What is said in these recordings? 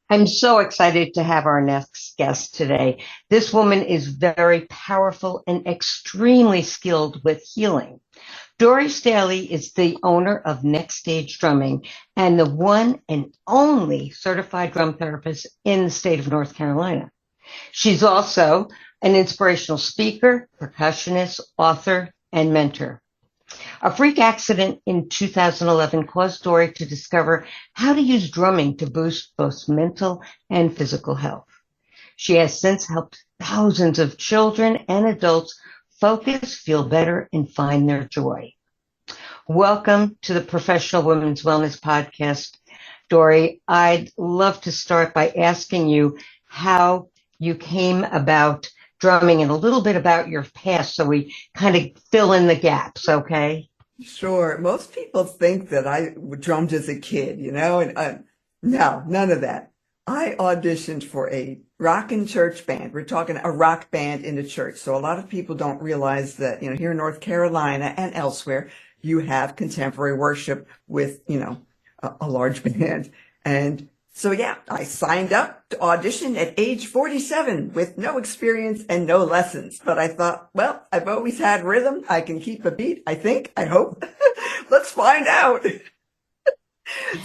I'm so excited to have our next guest today. This woman is very powerful and extremely skilled with healing. Dori Staehle is the owner of Next Stage Drumming and the one and only certified drum therapist in the state of North Carolina. She's also an inspirational speaker, percussionist, author, and mentor. A freak accident in 2011 caused Dori to discover how to use drumming to boost both mental and physical health. She has since helped thousands of children and adults focus, feel better, and find their joy. Welcome to the Professional Women's Wellness Podcast, Dori. I'd love to start by asking you how you came about drumming and a little bit about your past so we kind of fill in the gaps, okay? Sure. Most people think that I drummed as a kid, and no, none of that. I auditioned for a rock and church band. We're talking a rock band in a church. So a lot of people don't realize that, here in North Carolina and elsewhere, you have contemporary worship with, a large band. And so, yeah, I signed up to audition at age 47 with no experience and no lessons. But I thought, well, I've always had rhythm. I can keep a beat, I think, I hope. Let's find out.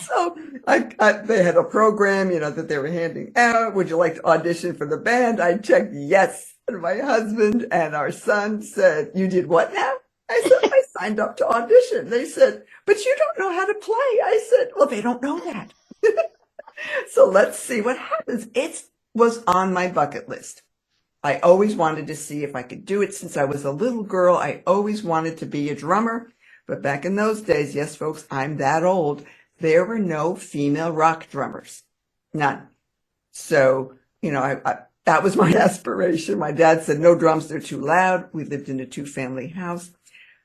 So they had a program, that they were handing out. Would you like to audition for the band? I checked yes. And my husband and our son said, you did what now? I said, I signed up to audition. They said, but you don't know how to play. I said, well, they don't know that. So let's see what happens. It was on my bucket list. I always wanted to see if I could do it since I was a little girl. I always wanted to be a drummer. But back in those days, yes, folks, I'm that old. There were no female rock drummers. None. So, that was my aspiration. My dad said, no drums, they're too loud. We lived in a two-family house.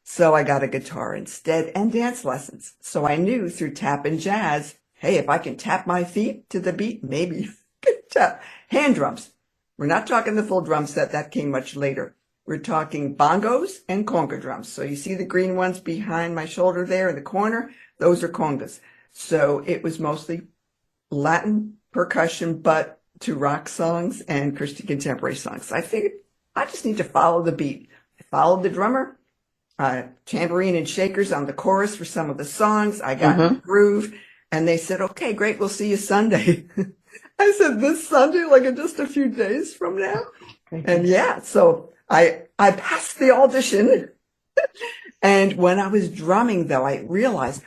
So I got a guitar instead and dance lessons. So I knew through tap and jazz, hey, if I can tap my feet to the beat, maybe I can tap. Hand drums. We're not talking the full drum set. That came much later. We're talking bongos and conga drums. So you see the green ones behind my shoulder there in the corner? Those are congas. So it was mostly Latin percussion, but to rock songs and Christian contemporary songs. So I figured I just need to follow the beat. I followed the drummer, tambourine and shakers on the chorus for some of the songs. I got in the groove, and they said, okay, great, we'll see you Sunday. I said, this Sunday, like in just a few days from now? And yeah, so I passed the audition. And when I was drumming, though, I realized,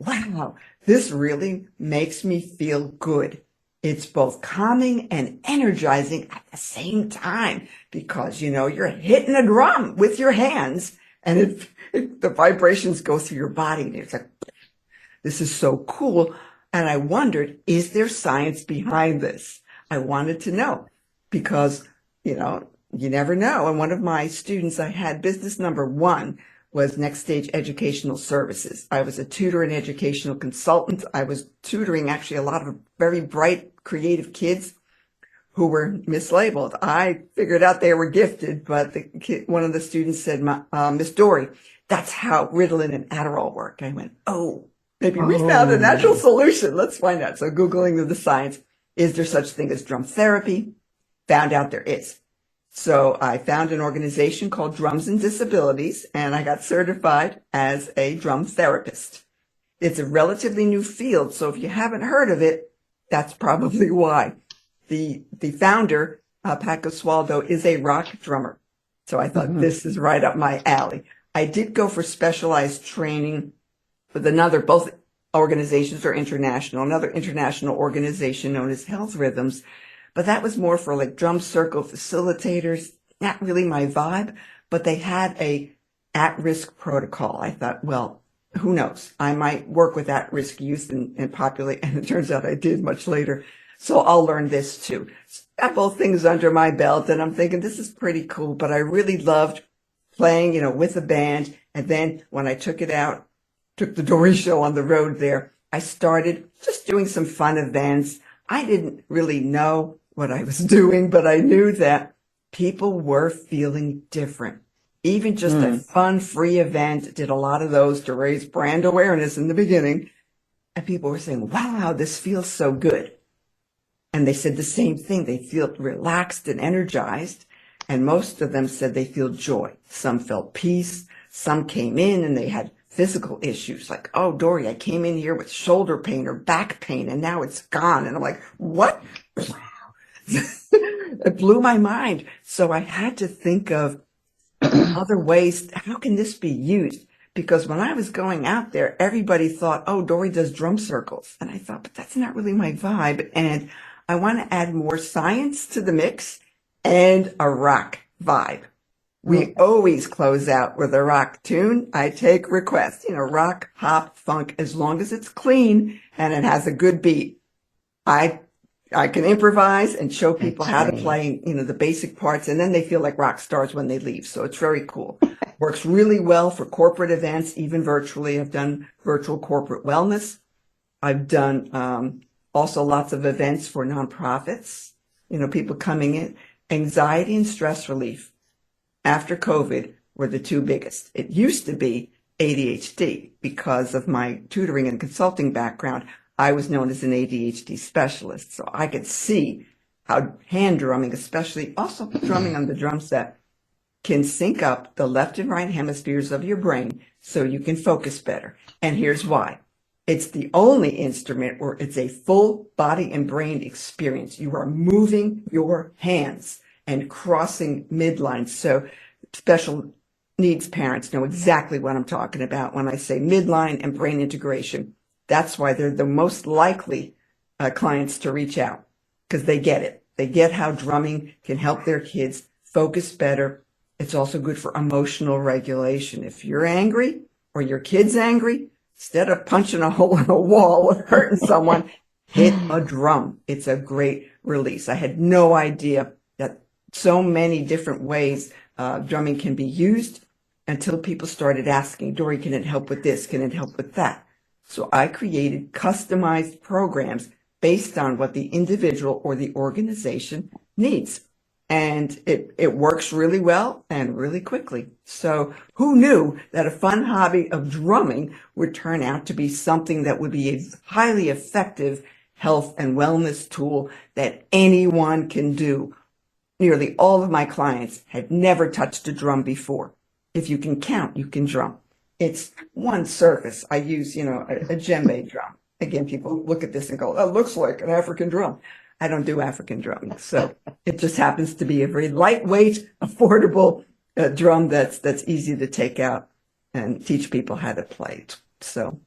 wow, this really makes me feel good. It's both calming and energizing at the same time because, you're hitting a drum with your hands and the vibrations go through your body. And it's like, this is so cool. And I wondered, is there science behind this? I wanted to know because, you never know. And one of my students, I had business number 1 was Next Stage Educational Services. I was a tutor and educational consultant. I was tutoring actually a lot of very bright, creative kids who were mislabeled. I figured out they were gifted, but one of the students said, Miss Dori, that's how Ritalin and Adderall work. I went, maybe we found a natural solution. Let's find out. So Googling the science, is there such thing as drum therapy? Found out there is. So I found an organization called Drums and Disabilities, and I got certified as a drum therapist. It's a relatively new field, so if you haven't heard of it, that's probably why. The founder, Paco Swaldo, is a rock drummer. So I thought this is right up my alley. I did go for specialized training with both organizations are international, another international organization known as Health Rhythms. But that was more for like drum circle facilitators, not really my vibe, but they had a at-risk protocol. I thought, well, who knows? I might work with at-risk youth and populate, and it turns out I did much later. So I'll learn this too. So got both things under my belt, and I'm thinking this is pretty cool, but I really loved playing, with a band. And then when I took the Dori show on the road there, I started just doing some fun events. I didn't really know what I was doing, but I knew that people were feeling different. Even just a fun, free event, did a lot of those to raise brand awareness in the beginning. And people were saying, wow, this feels so good. And they said the same thing. They feel relaxed and energized. And most of them said they feel joy. Some felt peace. Some came in and they had physical issues like, oh, Dori, I came in here with shoulder pain or back pain and now it's gone. And I'm like, what? It blew my mind. So I had to think of other ways. How can this be used? Because when I was going out there, everybody thought, oh, Dori does drum circles. And I thought, but that's not really my vibe. And I want to add more science to the mix and a rock vibe. We always close out with a rock tune. I take requests, rock, hop, funk, as long as it's clean and it has a good beat. I can improvise and show people how to play, the basic parts, and then they feel like rock stars when they leave. So it's very cool. Works really well for corporate events, even virtually. I've done virtual corporate wellness. I've done also lots of events for nonprofits, people coming in. Anxiety and stress relief after COVID were the two biggest. It used to be ADHD because of my tutoring and consulting background. I was known as an ADHD specialist, so I could see how hand drumming, especially also drumming on the drum set, can sync up the left and right hemispheres of your brain so you can focus better. And here's why. It's the only instrument where it's a full body and brain experience. You are moving your hands and crossing midlines. So special needs parents know exactly what I'm talking about when I say midline and brain integration. That's why they're the most likely clients to reach out, because they get it. They get how drumming can help their kids focus better. It's also good for emotional regulation. If you're angry or your kid's angry, instead of punching a hole in a wall or hurting someone, hit a drum. It's a great release. I had no idea that so many different ways drumming can be used until people started asking, Dori, can it help with this? Can it help with that? So I created customized programs based on what the individual or the organization needs. And it works really well and really quickly. So who knew that a fun hobby of drumming would turn out to be something that would be a highly effective health and wellness tool that anyone can do? Nearly all of my clients had never touched a drum before. If you can count, you can drum. It's one surface. I use, a djembe drum. Again, people look at this and go, "That looks like an African drum." I don't do African drumming. So it just happens to be a very lightweight, affordable drum that's easy to take out and teach people how to play. So,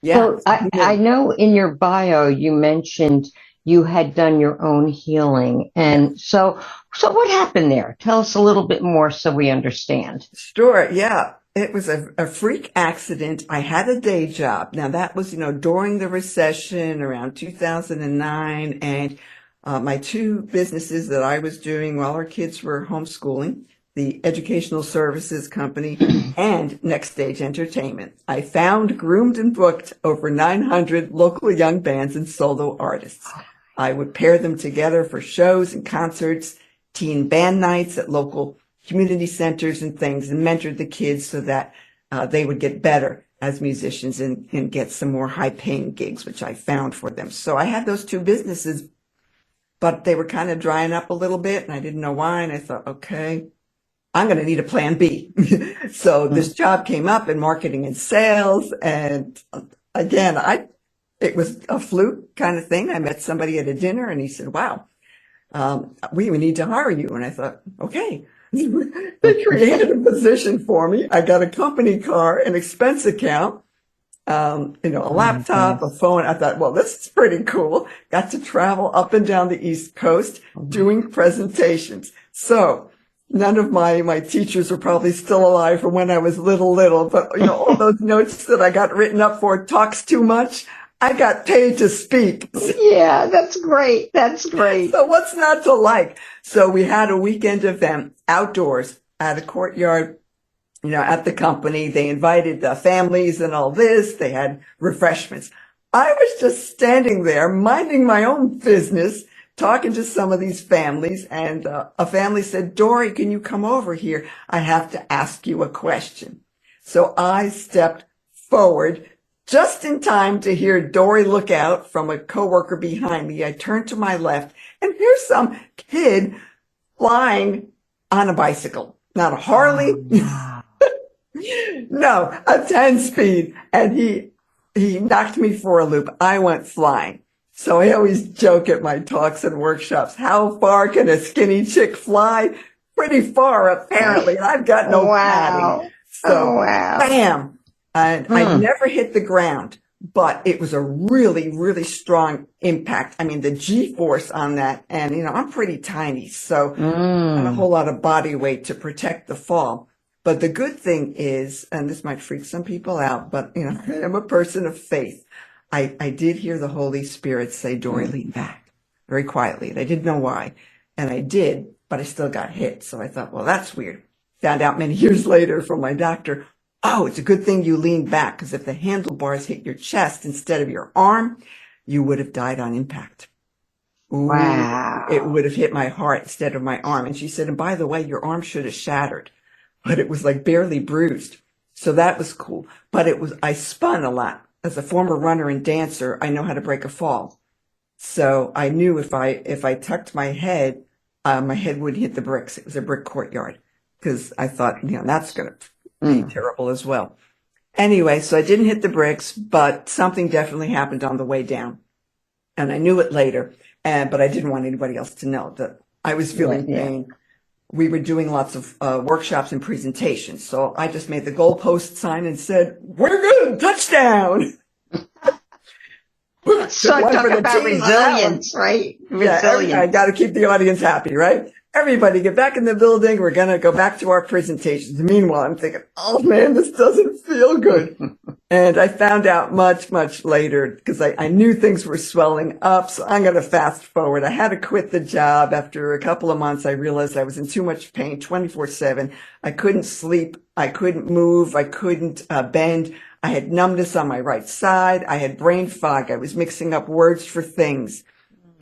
yeah. So I know in your bio you mentioned you had done your own healing. And so what happened there? Tell us a little bit more so we understand. Sure. Yeah. It was a freak accident. I had a day job. Now that was, during the recession around 2009, and my two businesses that I was doing while our kids were homeschooling, the educational services company and Next Stage Entertainment. I found, groomed, and booked over 900 local young bands and solo artists. I would pair them together for shows and concerts, teen band nights at local community centers and things, and mentored the kids so that they would get better as musicians and get some more high-paying gigs, which I found for them. So I had those two businesses, but they were kind of drying up a little bit, and I didn't know why, and I thought, okay, I'm going to need a plan B. So this job came up in marketing and sales, and again, it was a fluke kind of thing. I met somebody at a dinner, and he said, wow, we need to hire you. And I thought, okay. They created a position for me. I got a company car, an expense account, a laptop, a phone. I thought, well, this is pretty cool. Got to travel up and down the East Coast doing presentations. So none of my teachers are probably still alive from when I was little, but all those notes that I got written up for talks too much. I got paid to speak. Yeah, that's great. That's great. So what's not to like? So we had a weekend event outdoors at a courtyard, at the company. They invited the families and all this. They had refreshments. I was just standing there minding my own business, talking to some of these families. And a family said, Dori, can you come over here? I have to ask you a question. So I stepped forward, Just in time to hear Dori look out from a coworker behind me. I turned to my left, and here's some kid flying on a bicycle. Not a Harley. Oh, No, a 10 speed. And he knocked me for a loop. I went flying. So I always joke at my talks and workshops, how far can a skinny chick fly? Pretty far, apparently. And I've got no padding. So, bam. And I never hit the ground, but it was a really, really strong impact. I mean, the G-force on that, and, you know, I'm pretty tiny, so not a whole lot of body weight to protect the fall. But the good thing is, and this might freak some people out, but, you know, I'm a person of faith. I did hear the Holy Spirit say, Dori, lean back, very quietly. And I didn't know why. And I did, but I still got hit. So I thought, well, that's weird. Found out many years later from my doctor, oh, it's a good thing you leaned back, because if the handlebars hit your chest instead of your arm, you would have died on impact. Ooh, wow. It would have hit my heart instead of my arm. And she said, and by the way, your arm should have shattered, but it was like barely bruised. So that was cool. But I spun a lot. As a former runner and dancer, I know how to break a fall. So I knew if I tucked my head would hit the bricks. It was a brick courtyard, because I thought, you know, that's going to be terrible as well. Anyway, so I didn't hit the bricks, but something definitely happened on the way down. And I knew it later, but I didn't want anybody else to know that I was feeling pain. We were doing lots of workshops and presentations. So I just made the goalpost sign and said, we're good, touchdown. So talk about resilience, right? Resilience. Yeah, I got to keep the audience happy, right? Everybody get back in the building. We're going to go back to our presentations. Meanwhile, I'm thinking, oh man, this doesn't feel good. And I found out much, much later, because I knew things were swelling up. So I'm going to fast forward. I had to quit the job. After a couple of months, I realized I was in too much pain 24/7. I couldn't sleep. I couldn't move. I couldn't bend. I had numbness on my right side. I had brain fog. I was mixing up words for things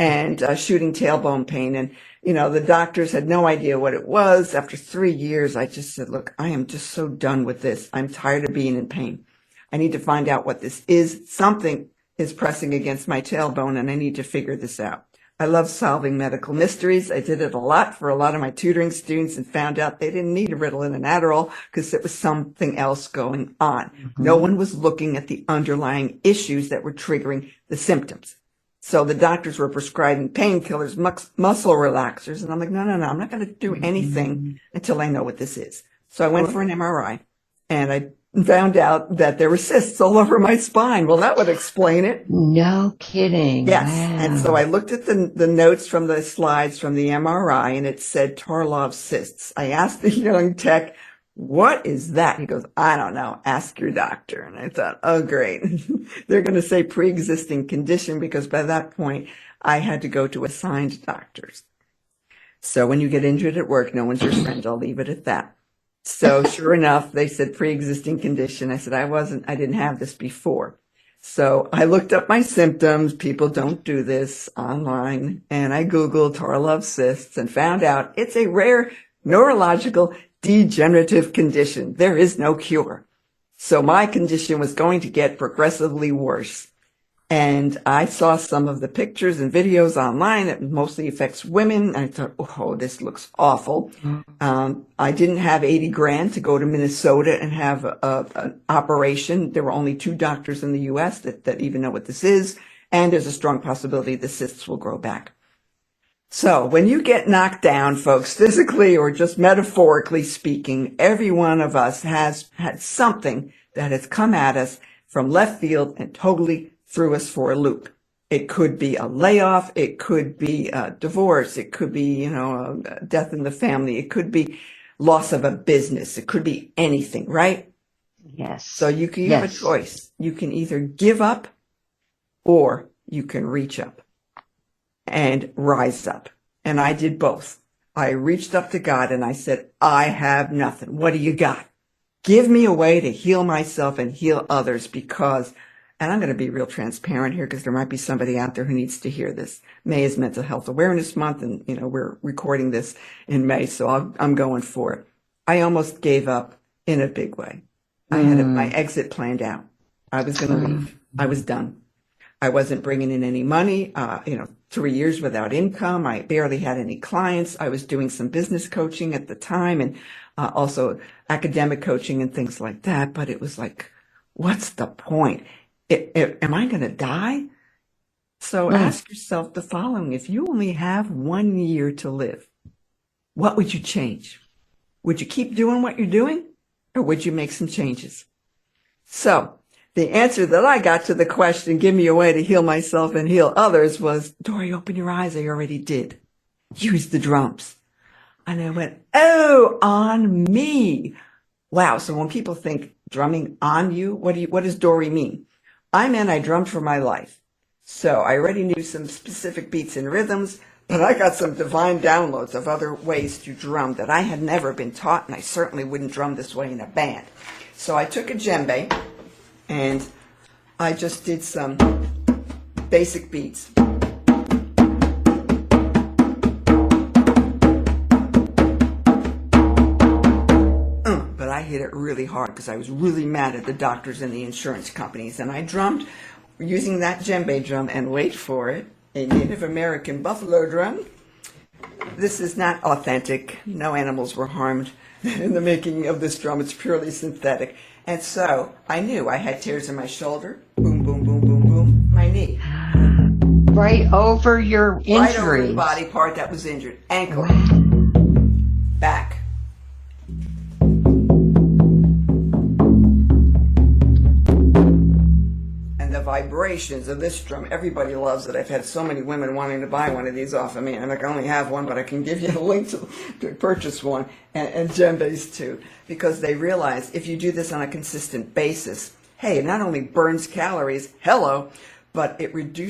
and shooting tailbone pain. And, you know, the doctors had no idea what it was. After 3 years, I just said, look, I am just so done with this. I'm tired of being in pain. I need to find out what this is. Something is pressing against my tailbone, and I need to figure this out. I love solving medical mysteries. I did it a lot for a lot of my tutoring students and found out they didn't need a Ritalin and Adderall because it was something else going on. No one was looking at the underlying issues that were triggering the symptoms. So the doctors were prescribing painkillers, muscle relaxers. And I'm like, no, I'm not going to do anything until I know what this is. So I went for an MRI, and I found out that there were cysts all over my spine. Well, that would explain it. No kidding. Yes. Wow. And so I looked at the notes from the slides from the MRI, and it said Tarlov cysts. I asked the young tech, what is that? He goes, I don't know. Ask your doctor. And I thought, oh, great. They're going to say pre-existing condition, because by that point I had to go to assigned doctors. So when you get injured at work, no one's your friend. I'll leave it at that. So sure enough, they said pre-existing condition. I said, I didn't have this before. So I looked up my symptoms. People don't do this online. And I Googled Tarlov cysts and found out it's a rare neurological degenerative condition. There is no cure. So my condition was going to get progressively worse. And I saw some of the pictures and videos online. It mostly affects women. I thought, oh, this looks awful. I didn't have 80 grand to go to Minnesota and have an operation. There were only 2 doctors in the U.S. that even know what this is. And there's a strong possibility the cysts will grow back. So when you get knocked down, folks, physically or just metaphorically speaking, every one of us has had something that has come at us from left field and totally threw us for a loop. It could be a layoff. It could be a divorce. It could be, a death in the family. It could be loss of a business. It could be anything, right? Yes. So you have a choice. You can either give up or you can reach up and rise up. And I did both. I reached up to God and I said, I have nothing. What do you got? Give me a way to heal myself and heal others, because, and I'm going to be real transparent here because there might be somebody out there who needs to hear this. May is Mental Health Awareness Month, and, we're recording this in May, so I'm going for it. I almost gave up in a big way. I had my exit planned out. I was going to leave. I was done. I wasn't bringing in any money, 3 years without income. I barely had any clients. I was doing some business coaching at the time and also academic coaching and things like that. But it was like, what's the point? Am I going to die? So ask yourself the following. If you only have 1 year to live, what would you change? Would you keep doing what you're doing, or would you make some changes? So the answer that I got to the question, give me a way to heal myself and heal others, was, Dori, open your eyes. I already did. Use the drums. And I went, oh, on me. Wow. So when people think drumming on you, what does Dori mean? I meant I drummed for my life. So I already knew some specific beats and rhythms, but I got some divine downloads of other ways to drum that I had never been taught, and I certainly wouldn't drum this way in a band. So I took a djembe, and I just did some basic beats. But I hit it really hard because I was really mad at the doctors and the insurance companies, and I drummed using that djembe drum, and wait for it, a Native American buffalo drum. This is not authentic. No animals were harmed in the making of this drum. It's purely synthetic. And so I knew I had tears in my shoulder. Boom, boom, boom, boom, boom. My knee. Right over your injury. Right over the body part that was injured. Ankle. Back. And the vibrations of this drum, everybody loves it. I've had so many women wanting to buy one of these off of me. I'm like, I only have one, but I can give you a link to purchase one. And djembes too. Because they realize if you do this on a consistent basis, hey, it not only burns calories, but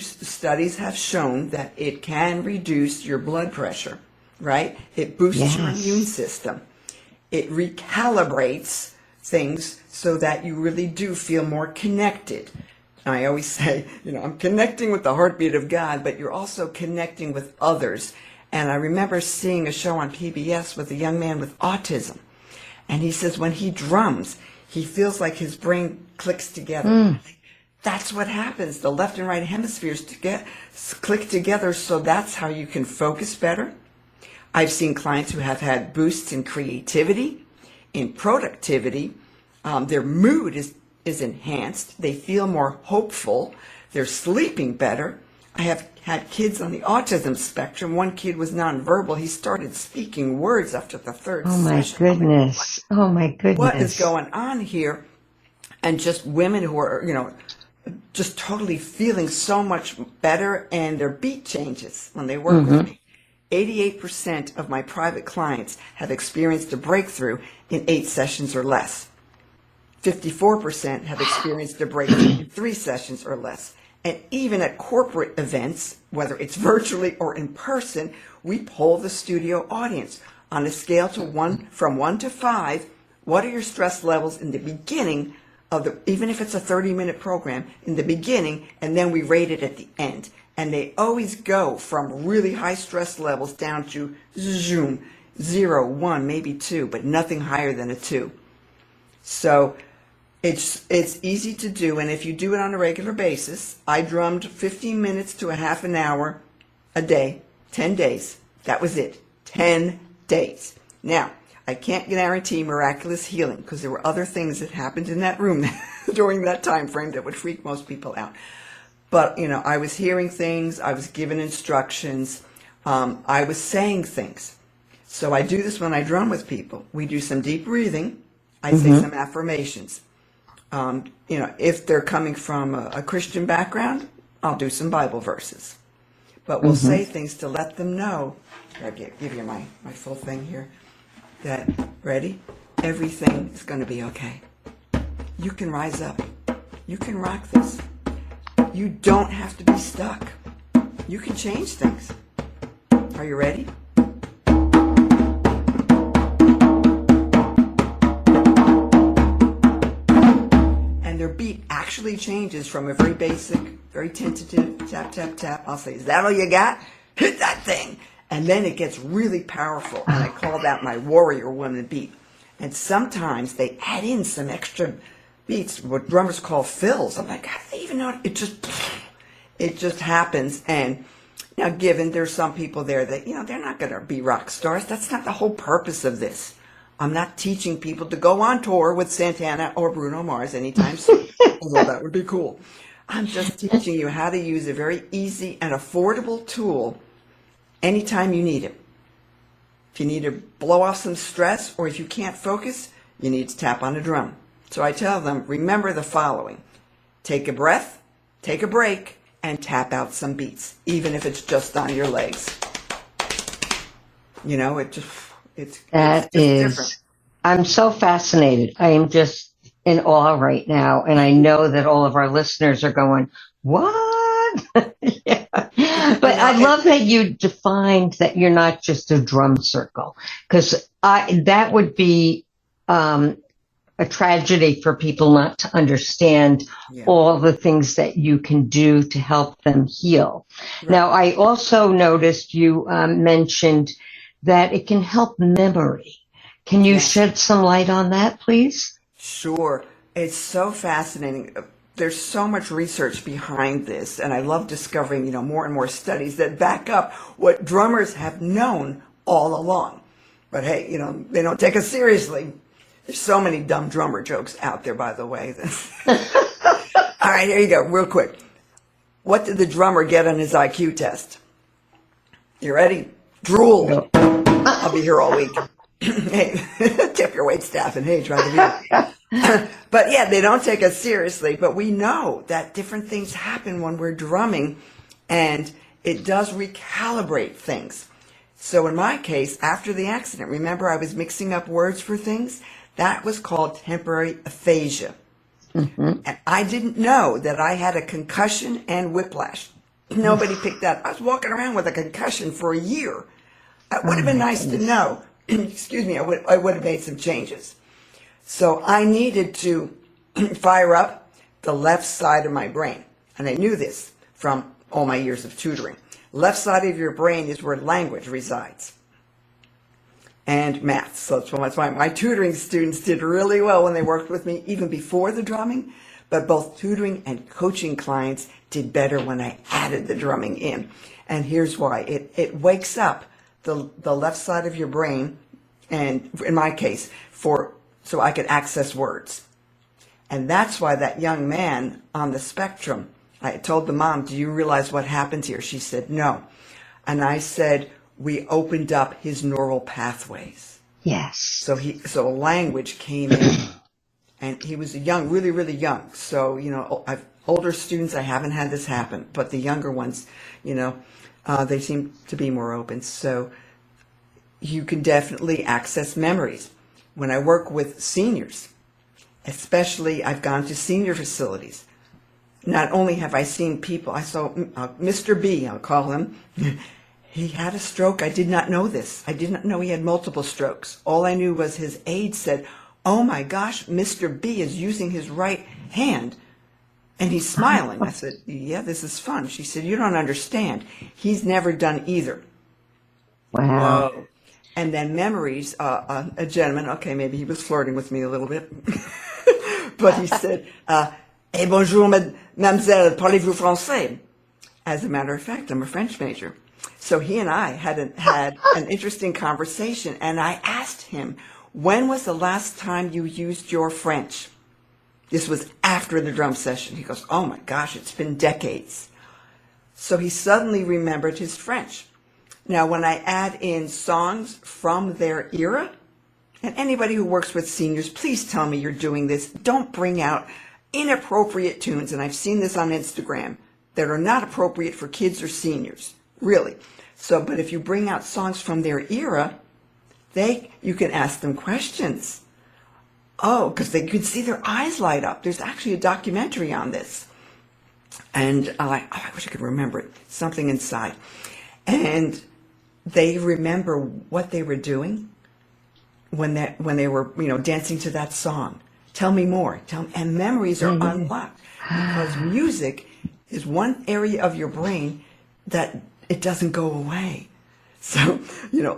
studies have shown that it can reduce your blood pressure, right? It boosts your immune system. It recalibrates things so that you really do feel more connected. I always say, I'm connecting with the heartbeat of God, but you're also connecting with others. And I remember seeing a show on PBS with a young man with autism. And he says when he drums, he feels like his brain clicks together. That's what happens. The left and right hemispheres click together, so that's how you can focus better. I've seen clients who have had boosts in creativity, in productivity. Their mood is enhanced. They feel more hopeful. They're sleeping better. I have had kids on the autism spectrum. One kid was nonverbal. He started speaking words after the third session. Oh my goodness. What is going on here? And just women who are, just totally feeling so much better, and their beat changes when they work with me. 88% of my private clients have experienced a breakthrough in 8 sessions or less. 54% have experienced a breakthrough in 3 sessions or less. And even at corporate events, whether it's virtually or in person, we poll the studio audience on a scale from 1 to 5. What are your stress levels in the beginning of even if it's a 30-minute program, in the beginning, and then we rate it at the end. And they always go from really high stress levels down to 0, 1, maybe 2, but nothing higher than a 2. So it's easy to do, and if you do it on a regular basis, I drummed 15 minutes to a half an hour a day, 10 days. That was it, 10 days. Now, I can't guarantee miraculous healing because there were other things that happened in that room during that time frame that would freak most people out. But, I was hearing things, I was given instructions, I was saying things. So I do this when I drum with people. We do some deep breathing. I say some affirmations. If they're coming from a Christian background, I'll do some Bible verses. But we'll say things to let them know. I'll give you my full thing here. That, ready? Everything is going to be okay. You can rise up. You can rock this. You don't have to be stuck. You can change things. Are you ready? And their beat actually changes from a very basic, very tentative tap, tap, tap. I'll say, is that all you got? Hit that thing. And then it gets really powerful, and I call that my warrior woman beat. And sometimes they add in some extra beats, what drummers call fills. I'm like, how do they even know? It just happens. And now, given there's some people there that, they're not going to be rock stars. That's not the whole purpose of this. I'm not teaching people to go on tour with Santana or Bruno Mars anytime soon, although that would be cool. I'm just teaching you how to use a very easy and affordable tool anytime you need it. If you need to blow off some stress, or if you can't focus, you need to tap on a drum. So I tell them, remember the following: take a breath, take a break, and tap out some beats, even if it's just on your legs. It's just different. I'm so fascinated. I am just in awe right now. And I know that all of our listeners are going, what? Yeah. But I love that you defined that you're not just a drum circle, because that would be a tragedy for people not to understand all the things that you can do to help them heal. Right. Now, I also noticed you mentioned that it can help memory. Can you shed some light on that, please? Sure. It's so fascinating. There's so much research behind this, and I love discovering, more and more studies that back up what drummers have known all along. But hey, they don't take us seriously. There's so many dumb drummer jokes out there, by the way. All right, here you go, real quick. What did the drummer get on his IQ test? You ready? Drool. I'll be here all week. Hey, tip your waitstaff and hey, try to be. But yeah, they don't take us seriously, but we know that different things happen when we're drumming, and it does recalibrate things. So in my case, after the accident, remember I was mixing up words for things? That was called temporary aphasia. Mm-hmm. And I didn't know that I had a concussion and whiplash. Nobody picked that. I was walking around with a concussion for a year. It would have been nice to know. Excuse me, I would have made some changes. So I needed to fire up the left side of my brain. And I knew this from all my years of tutoring. Left side of your brain is where language resides. And math. So that's why my tutoring students did really well when they worked with me, even before the drumming. But both tutoring and coaching clients did better when I added the drumming in. And here's why. It wakes up the left side of your brain, and in my case, so I could access words. And that's why that young man on the spectrum, I told the mom, do you realize what happened here? She said, no. And I said, we opened up his neural pathways. Yes. So language came in. And he was young, really, really young. So, I've older students, I haven't had this happen. But the younger ones, they seem to be more open. So you can definitely access memories. When I work with seniors, especially I've gone to senior facilities. Not only have I seen people, I saw Mr. B, I'll call him. He had a stroke. I did not know this. I did not know he had multiple strokes. All I knew was his aide said, oh my gosh, Mr. B is using his right hand and he's smiling. I said, yeah, this is fun. She said, you don't understand. He's never done either. Wow. Whoa. And then memories, a gentleman, okay, maybe he was flirting with me a little bit, but he said, eh bonjour, mademoiselle, parlez-vous français? As a matter of fact, I'm a French major. So he and I had an interesting conversation, and I asked him, when was the last time you used your French? This was after the drum session. He goes, oh my gosh, it's been decades. So he suddenly remembered his French. Now, when I add in songs from their era, and anybody who works with seniors, please tell me you're doing this. Don't bring out inappropriate tunes, and I've seen this on Instagram, that are not appropriate for kids or seniors, really. So, but if you bring out songs from their era, you can ask them questions. Oh, because they could see their eyes light up. There's actually a documentary on this. And I wish I could remember it. Something inside. And they remember what they were doing when they were, dancing to that song. Tell me more. And memories are unlocked because music is one area of your brain that it doesn't go away. So,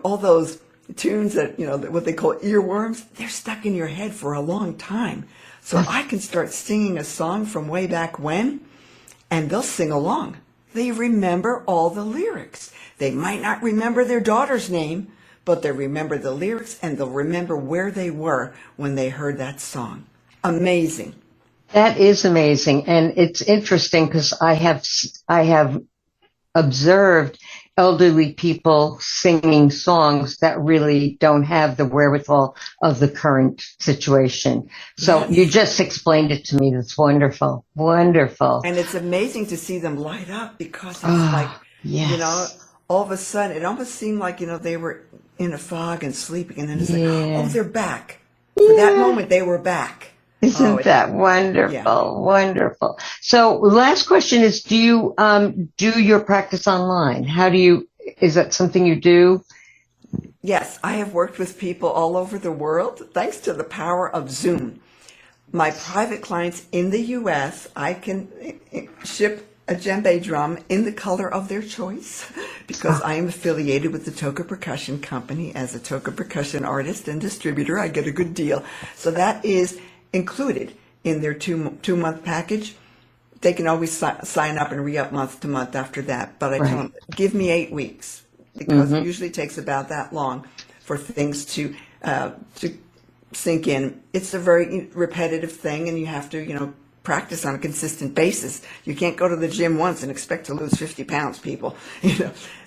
all those tunes that, what they call earworms, they're stuck in your head for a long time. So I can start singing a song from way back when, and they'll sing along. They remember all the lyrics. They might not remember their daughter's name, but they remember the lyrics, and they'll remember where they were when they heard that song. Amazing. That is amazing. And it's interesting because I have observed elderly people singing songs that really don't have the wherewithal of the current situation. So Yes. you just explained it to me. That's wonderful. Wonderful. And it's amazing to see them light up because it's like, yes. all of a sudden, it almost seemed like, they were in a fog and sleeping. And then it's like, oh, they're back. For that moment, they were back. Isn't that wonderful? Yeah. Wonderful. So last question is, do you do your practice online? Is that something you do? Yes, I have worked with people all over the world thanks to the power of Zoom. My private clients in the U.S., I can ship a djembe drum in the color of their choice because I am affiliated with the Toca Percussion Company. As a Toca Percussion artist and distributor, I get a good deal. So that is included in their two-month package. They can always sign up and re-up month to month after that. But I tell them, give me 8 weeks because it usually takes about that long for things to sink in. It's a very repetitive thing, and you have to, practice on a consistent basis. You can't go to the gym once and expect to lose 50 pounds, people.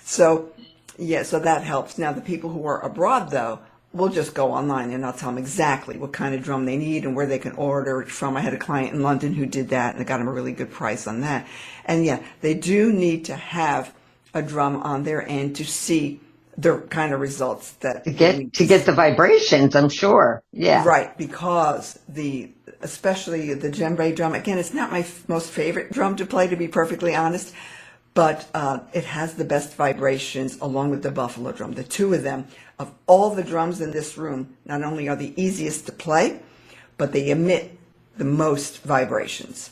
So that helps. Now, the people who are abroad, though, will just go online and I'll tell them exactly what kind of drum they need and where they can order it from. I had a client in London who did that, and I got them a really good price on that. And they do need to have a drum on their end to see the kind of results that to get the vibrations, I'm sure. Yeah. Right, because especially the djembe drum, again, it's not my most favorite drum to play, to be perfectly honest, but it has the best vibrations along with the buffalo drum. The two of them, of all the drums in this room, not only are the easiest to play, but they emit the most vibrations.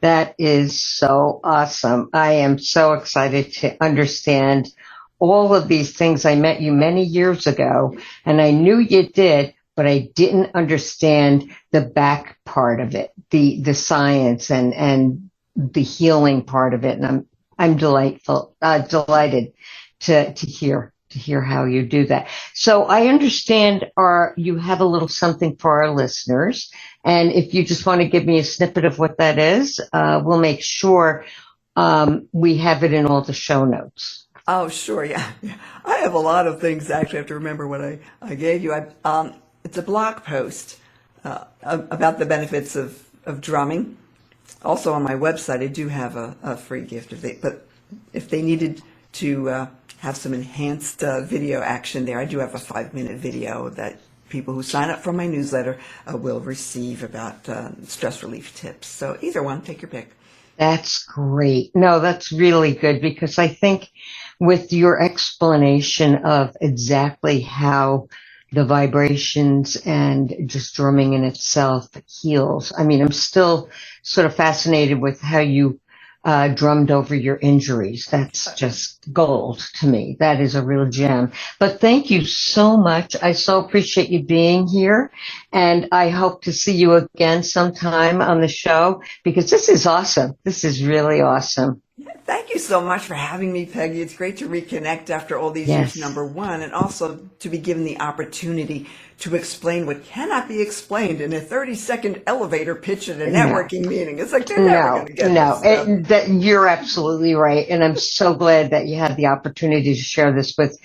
That is so awesome. I am so excited to understand all of these things. I met you many years ago, and I knew you did, but I didn't understand the back part of it, the science and the healing part of it. And I'm delighted to hear how you do that. So I understand you have a little something for our listeners. And if you just want to give me a snippet of what that is, we'll make sure we have it in all the show notes. Oh, sure. Yeah. I have a lot of things. Actually, I have to remember what I gave you. It's a blog post about the benefits of drumming. Also on my website, I do have a free gift if they needed to have some enhanced video action there. I do have a 5-minute video that people who sign up for my newsletter will receive about stress relief tips. So either one, take your pick. That's great. No, that's really good, because I think with your explanation of exactly how the vibrations and just drumming in itself heals. I mean, I'm still sort of fascinated with how you drummed over your injuries. That's just gold to me. That is a real gem. But thank you so much. I so appreciate you being here. And I hope to see you again sometime on the show, because this is awesome. This is really awesome. Thank you so much for having me, Peggy. It's great to reconnect after all these years, number one, and also to be given the opportunity to explain what cannot be explained in a 30-second elevator pitch at a networking meeting. It's like they're never going to get this. You're absolutely right. And I'm so glad that you had the opportunity to share this with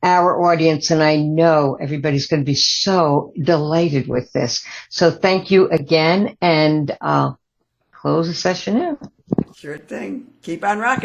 our audience. And I know everybody's going to be so delighted with this. So thank you again. And I'll close the session now. Sure thing. Keep on rocking.